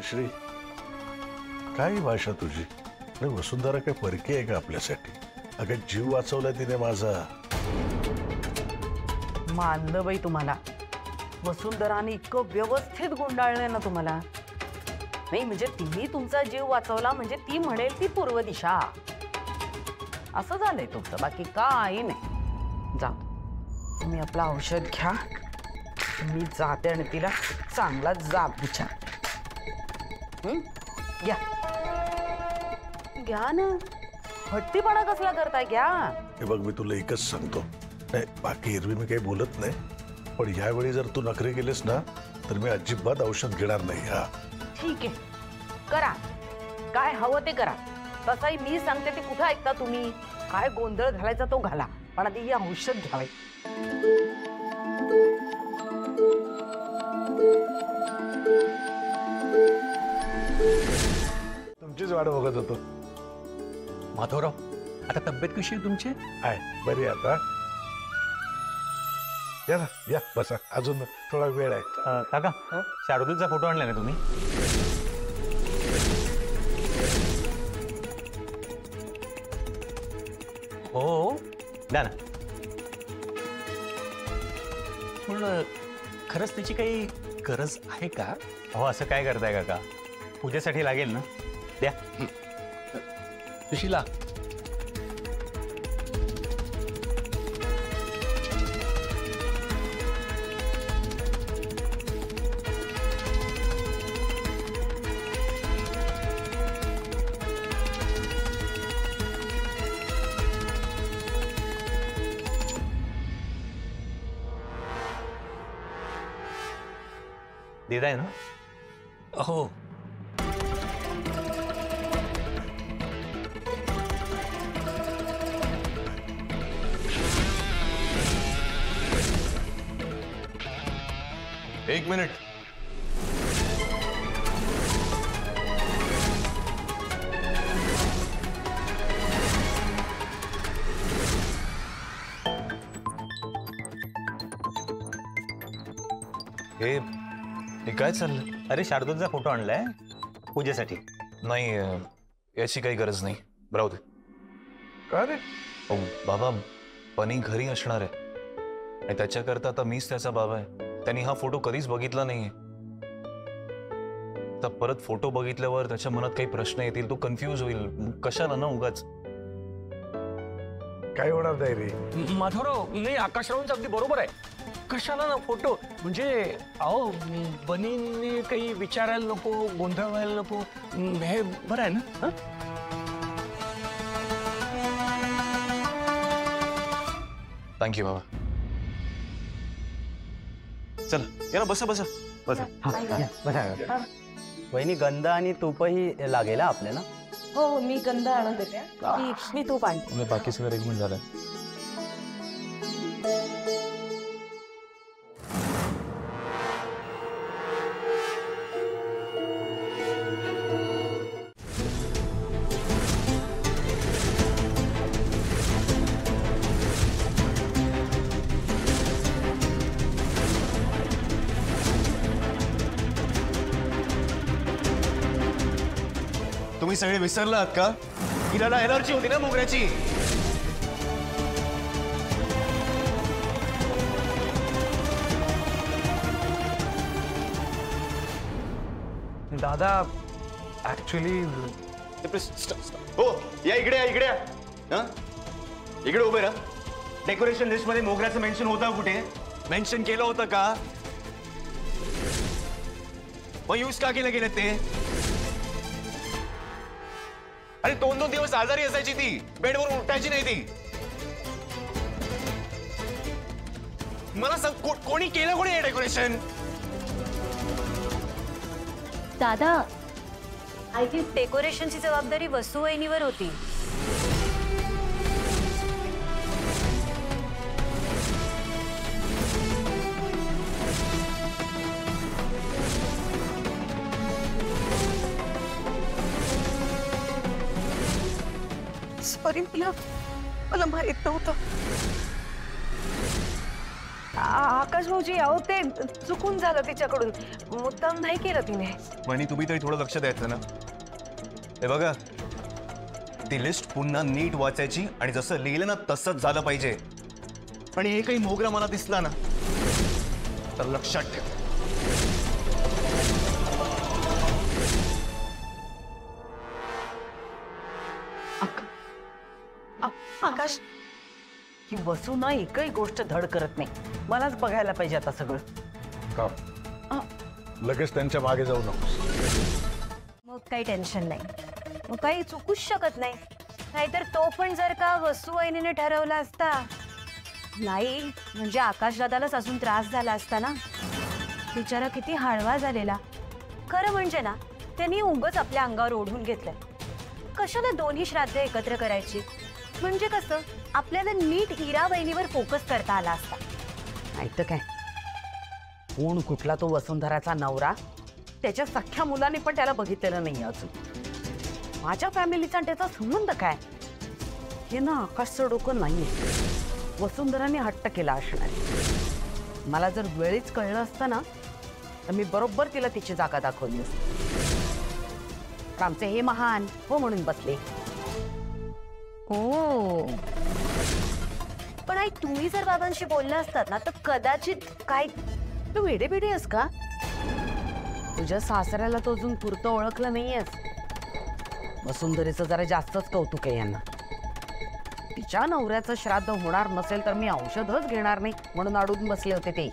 श्री, काय भाषा तुझी? नाही, वसुंधरा काय परकी आहे का आपल्यासाठी? अगं जीव वाचवला तिने माझा. मानलं बाई तुम्हाला. वसुंधराने इतकं व्यवस्थित गुंडाळलंय ना तुम्हाला. नाही म्हणजे तिने तुमचा जीव वाचवला म्हणजे ती म्हणेल ती पूर्व दिशा. असं झालंय तुमचं, बाकी काही नाही. जा तुम्ही आपलं औषध घ्या, मी जाते आणि तिला चांगला जाब विचार. घ्या घ्या ना, हट्टीपणा कसला करताय? घ्या. हे बघ, मी तुला एकच सांगतो, नाही बाकी एरवी मी काही बोलत नाही, पण यावेळी जर तू नखरे केलेस ना तर मी अजिबात औषध घेणार नाही. हा ठीक आहे, करा काय हवं ते करा. तसाही मी सांगते ते कुठं ऐकता तुम्ही? काय गोंधळ घालायचा तो घाला, पण आधी हे औषध घ्यावे. तुमचीच वाट बघत होतो. माधवराव, आता तब्येत कशी आहे तुमची? आहे बरी आता. या ना, या बसा, अजून थोडा वेळ आहे. काका, शार्दूलचा फोटो आणला ना तुम्ही? हो, द्या ना. पण खरंच त्याची काही गरज आहे का? हो, असं काय करताय काका? पूजेसाठी लागेल ना, द्या. सुशीला, देताय ना? हो. एक मिनिट. हे काय चाललंय? अरे, शार्दूलचा फोटो आणलाय पूजेसाठी. नाही, याची काही गरज नाही. राहू दे. का रे? हो बाबा, पनी घरी असणार आहे आणि त्याच्याकरता आता मीच त्याचा बाबा आहे. त्यांनी हा फोटो कधीच बघितला नाहीये. तर परत फोटो बघितल्यावर त्याच्या मनात काही प्रश्न येतील, तो कन्फ्यूज होईल. कशाला ना उगाच. काय होणार नाही रे. माधवराव, नाही आकाशरावांचं अगदी बरोबर आहे. कशाला ना फोटो, म्हणजे अहो बनींनी काही विचारायला नको, गोंधळ व्हायला नको. हे बरं आहे ना? थँक्यू बाबा. चल या ना, बसा बसा बसा. वहिनी, गंध आणि तूपही लागेल आपल्याला. हो, मी गंध आणून देते. मी तूप आणते. बाकी सगळं एक मिनिट झालं. तुम्ही सगळे विसरलात का? हिराला एलर्जी होती ना मोगऱ्याची. दादा ऍक्च्युली हो, या इकडे, या इकडे. इकडे उभे राहा. डेकोरेशन लिस्ट मध्ये मोगऱ्याचं मेन्शन होतं कुठे? मेन्शन केलं होतं का? मग यूज का केलं गेलं ते? अरे 2-2 दिवस आजारी असायची ती, बेडवरून उठायची नाही ती. मला सांग, कोणी केलं, कोणी हे डेकोरेशन? दादा, आय थिंक डेकोरेशनची जबाबदारी वसुवहिनीवर होती. सॉरी, मला माहित नव्हतं. आकाश भाऊजी अहो ते चुकून झालं तिच्याकडून, मुद्दाम नाही केलं तिने. वहिनी तुम्ही तरी थोडं लक्ष द्यायचं ना. हे बघा, ती लिस्ट पुन्हा नीट वाचायची आणि जसं लिहिलं ना तसंच झालं पाहिजे. आणि हे काही मोगरा मला दिसला ना तर लक्षात ठेव. आकाश, ही वसू ना एकही गोष्ट धड करत नाही. मलाच बघायला पाहिजे आता सगळं. का लगेच त्यांच्या मागे जाऊ नकोस. मग काही टेन्शन नाही, मग काही चुकूच शकत नाही. नाहीतर तो पण जर का वसू वहिनीने ठरवला असता, नाही म्हणजे आकाश दादालाच अजून त्रास झाला असता ना. बिचारा किती हळवा झालेला. खरं म्हणजे ना त्यांनी उगाच आपल्या अंगावर ओढून घेतलंय. कशाला दोन्ही श्राद्ध एकत्र करायची? म्हणजे कसं आपल्याला नीट इरा वहिनीवर फोकस करता आला असता. नाही तर काय, कोण कुठला तो वसुंधराचा नवरा? त्याच्या सख्ख्या मुलाने पण त्याला बघितलेलं नाही अजून. माझ्या फॅमिलीचा त्याचा संबंध काय? हे ना आकाशचं डोकं नाहीये. वसुंधराने हट्ट केला असणार. मला जर वेळीच कळलं असतं ना तर मी बरोबर तिला तिची जागा दाखवली असती. पण आमचे हे महान हो म्हणून बसले. हो, पण आई तुम्ही जर बाबांशी बोलला असतात ना तर कदाचित काय. तू वेडे बेडे आहेस का? तुझ्या सासऱ्याला तो अजून पुरतं ओळखलं नाहीयेस. वसुंधरेचं जरा जास्तच कौतुक आहे यांना. तिच्या नवऱ्याचं श्राद्ध होणार नसेल तर मी औषधच घेणार नाही म्हणून अडून बसले होते ते.